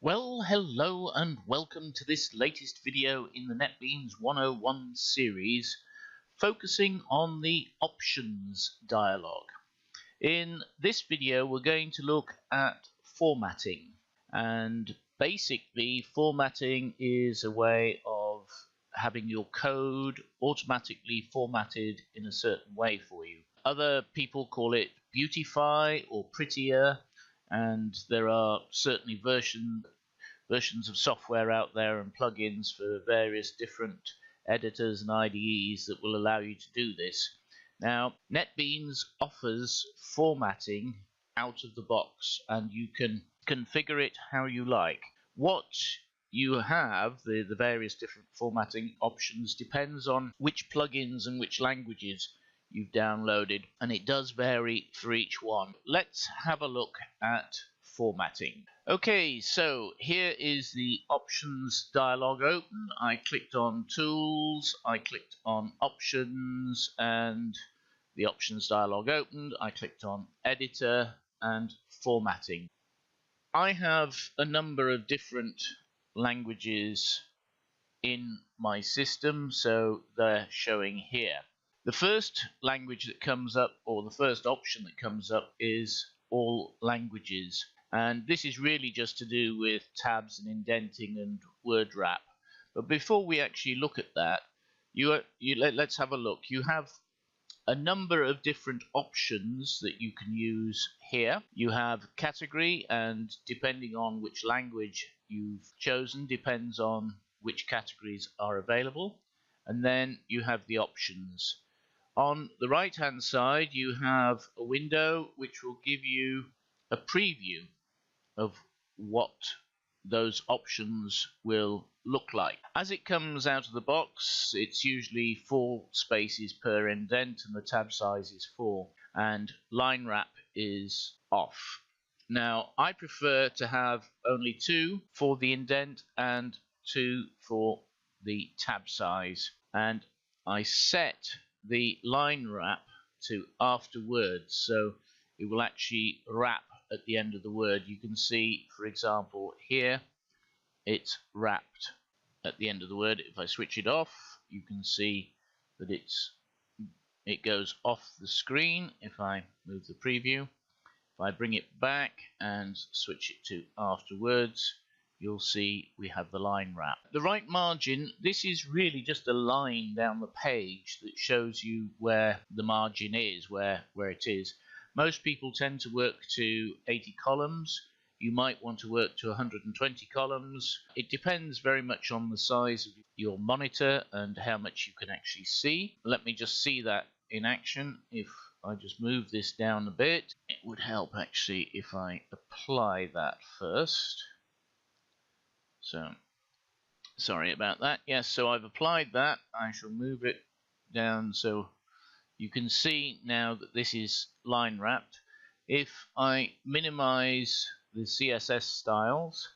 Well, hello and welcome to this latest video in the NetBeans 101 series focusing on the options dialog. In this video we're going to look at formatting, and basically formatting is a way of having your code automatically formatted in a certain way for you. Other people call it Beautifier or Prettier, and there are certainly versions of software out there and plugins for various different editors and IDEs that will allow you to do this. Now, NetBeans offers formatting out of the box, and you can configure it how you like. What you have, the various different formatting options, depends on which plugins and which languages you've downloaded, and it does vary for each one. Let's have a look at formatting. Okay, so here is the options dialog open. I clicked on tools, I clicked on options, and the options dialog opened. I clicked on editor and formatting. I have a number of different languages in my system, so they're showing here. The first language that comes up, or the first option that comes up, is all languages. And this is really just to do with tabs and indenting and word wrap. But before we actually look at that, let's have a look. You have a number of different options that you can use here. You have category, and depending on which language you've chosen depends on which categories are available. And then you have the options. On the right hand side you have a window which will give you a preview of what those options will look like. As it comes out of the box, it's usually 4 spaces per indent, and the tab size is 4, and line wrap is off. Now, I prefer to have only 2 for the indent and 2 for the tab size, and I set the line wrap to after words, so it will actually wrap at the end of the word. You can see, for example, here it's wrapped at the end of the word. If I switch it off, you can see that it goes off the screen. If I move the preview, if I bring it back and switch it to afterwards, you'll see we have the line wrap. The right margin, this is really just a line down the page that shows you where the margin is, where it is. Most people tend to work to 80 columns. You might want to work to 120 columns. It depends very much on the size of your monitor and how much you can actually see. Let me just see that in action. If I just move this down a bit, it would help actually if I apply that first. So, sorry about that. Yes, so I've applied that. I shall move it down so you can see now that this is line wrapped. If I minimize the CSS styles,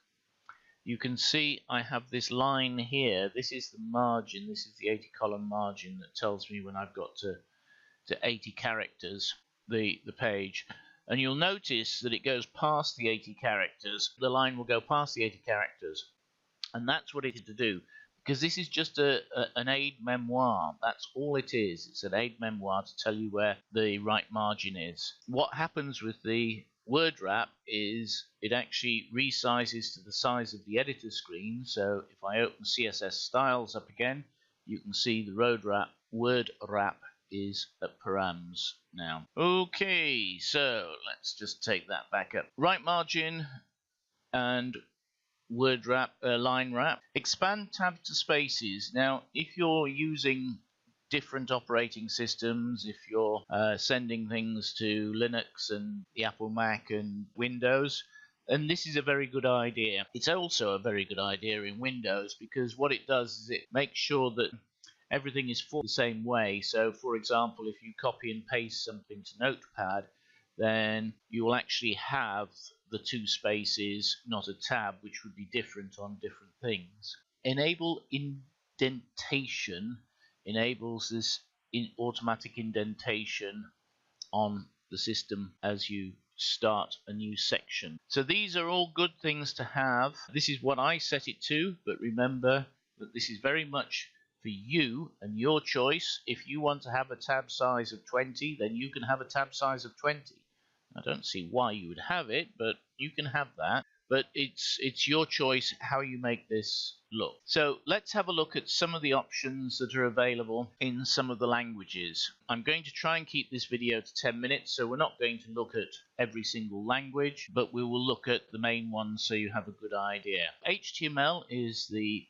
you can see I have this line here. This is the margin. This is the 80 column margin that tells me when I've got to 80 characters the page. And you'll notice that it goes past the 80 characters. The line will go past the 80 characters. And that's what it is to do, because this is just an aid memoir. That's all it is. It's an aid memoir to tell you where the right margin is. What happens with the word wrap is it actually resizes to the size of the editor screen. So if I open CSS styles up again, you can see the word wrap is at params now. Okay, so let's just take that back up. Right margin and word wrap, line wrap. Expand tab to spaces. Now, if you're using different operating systems, if you're sending things to Linux and the Apple Mac and Windows, and this is a very good idea. It's also a very good idea in Windows, because what it does is it makes sure that everything is formatted the same way. So, for example, if you copy and paste something to Notepad, then you will actually have the 2 spaces, not a tab, which would be different on different things. Enable indentation enables this automatic indentation on the system as you start a new section. So these are all good things to have. This is what I set it to, but remember that this is very much for you and your choice. If you want to have a tab size of 20, then you can have a tab size of 20. I don't see why you would have it, but you can have that. But it's your choice how you make this look. So let's have a look at some of the options that are available in some of the languages. I'm going to try and keep this video to 10 minutes, so we're not going to look at every single language, but we will look at the main ones so you have a good idea. HTML is the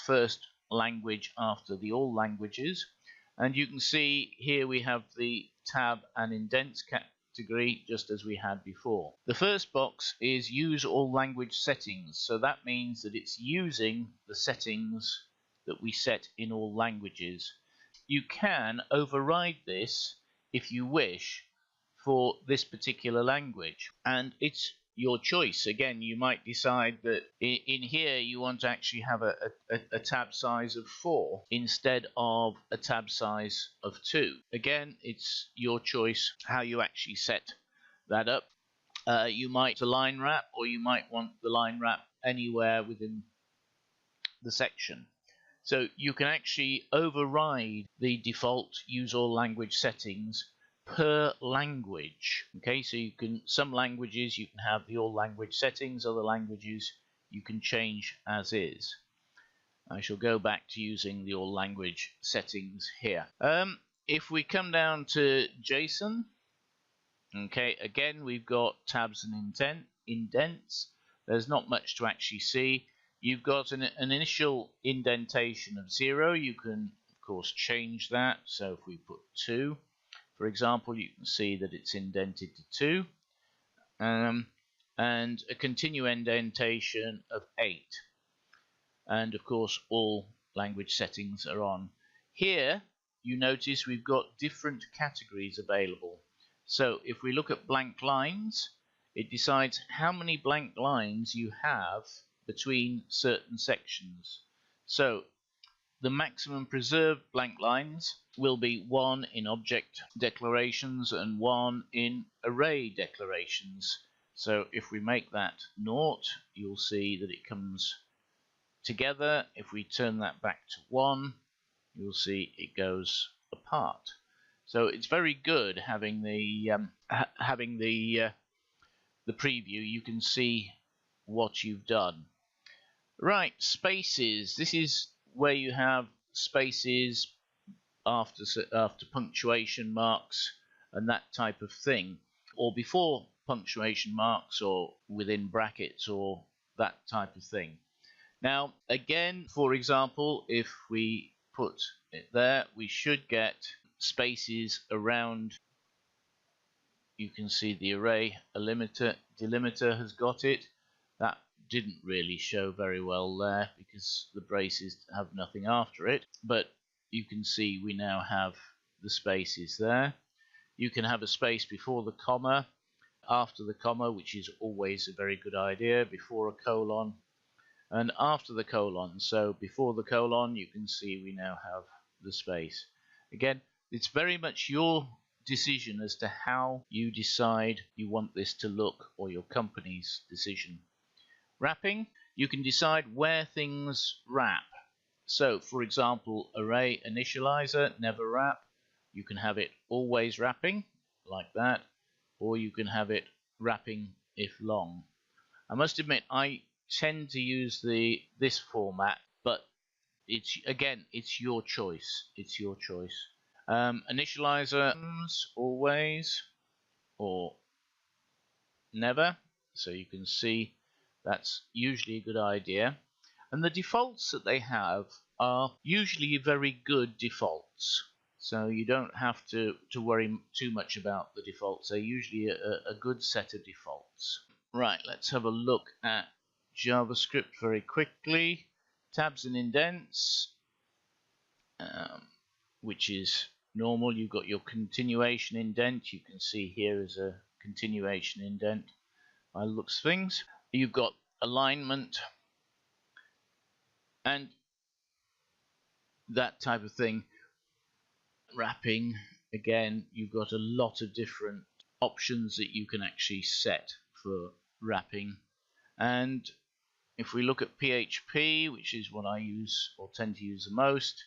first language after the all languages, and you can see here we have the tab and indents category just as we had before. The first box is use all language settings, so that means that it's using the settings that we set in all languages. You can override this if you wish for this particular language, and it's your choice. Again, you might decide that in here you want to actually have a tab size of 4 instead of a tab size of 2. Again, it's your choice how you actually set that up. You might a line wrap, or you might want the line wrap anywhere within the section. So you can actually override the default use all language settings per language. Okay, so you can, some languages you can have the all language settings, other languages you can change as is. I shall go back to using the all language settings here. If we come down to JSON, okay, again we've got tabs and indents. There's not much to actually see. You've got an initial indentation of 0. You can of course change that. So if we put 2, for example, you can see that it's indented to 2, and a continue indentation of 8. And of course, all language settings are on. Here, you notice we've got different categories available. So if we look at blank lines, it decides how many blank lines you have between certain sections. So the maximum preserved blank lines will be 1 in object declarations and 1 in array declarations. So if we make that 0, you'll see that it comes together. If we turn that back to 1, you'll see it goes apart. So it's very good having the preview. You can see what you've done. Right, spaces. This is where you have spaces after punctuation marks and that type of thing, or before punctuation marks, or within brackets, or that type of thing. Now again, for example, if we put it there, we should get spaces around. You can see the array delimiter has got it. That didn't really show very well there because the braces have nothing after it, but you can see we now have the spaces there. You can have a space before the comma, after the comma, which is always a very good idea, before a colon, and after the colon. So before the colon, you can see we now have the space. Again, it's very much your decision as to how you decide you want this to look, or your company's decision. Wrapping, you can decide where things wrap. So for example, array initializer, never wrap. You can have it always wrapping, like that, or you can have it wrapping if long. I must admit I tend to use this format, but it's your choice. It's your choice. Initializer always or never, so you can see that's usually a good idea. And the defaults that they have are usually very good defaults, so you don't have to worry too much about the defaults. They're usually a good set of defaults. Right, let's have a look at JavaScript very quickly. Tabs and indents, which is normal. You've got your continuation indent. You can see here is a continuation indent by the looks of things. You've got alignment and that type of thing. Wrapping, again, you've got a lot of different options that you can actually set for wrapping. And if we look at PHP, which is what I use or tend to use the most,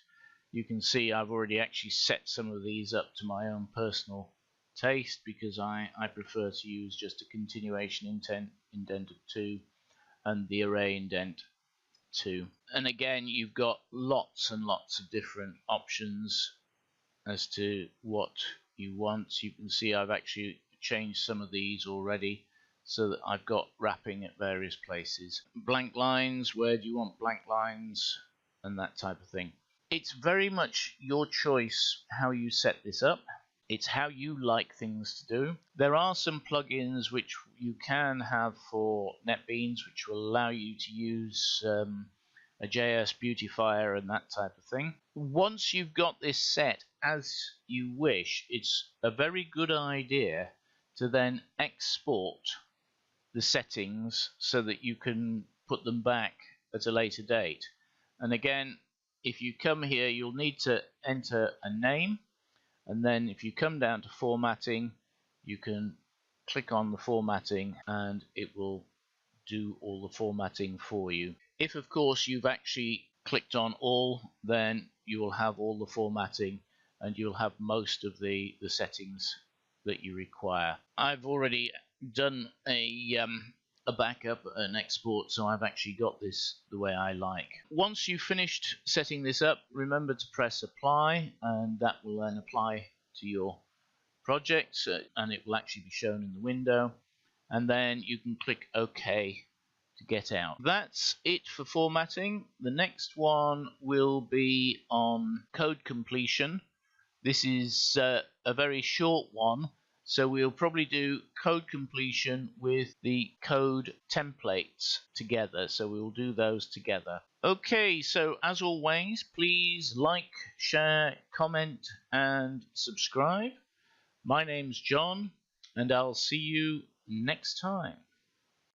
you can see I've already actually set some of these up to my own personal taste, because I prefer to use just a continuation indent of 2 and the array indent 2. And again, you've got lots and lots of different options as to what you want. You can see I've actually changed some of these already so that I've got wrapping at various places. Blank lines, where do you want blank lines, and that type of thing. It's very much your choice how you set this up. It's how you like things to do. There are some plugins which you can have for NetBeans which will allow you to use a JS Beautifier and that type of thing. Once you've got this set as you wish, it's a very good idea to then export the settings so that you can put them back at a later date. And again, if you come here, you'll need to enter a name, and then if you come down to formatting, you can click on the formatting and it will do all the formatting for you. If of course you've actually clicked on all, then you will have all the formatting and you'll have most of the settings that you require. I've already done a backup, an export, so I've actually got this the way I like. Once you've finished setting this up, remember to press apply, and that will then apply to your project, and it will actually be shown in the window, and then you can click OK to get out. That's it for formatting. The next one will be on code completion. This is a very short one, so we'll probably do code completion with the code templates together. So we'll do those together. Okay, so as always, please like, share, comment, and subscribe. My name's John, and I'll see you next time.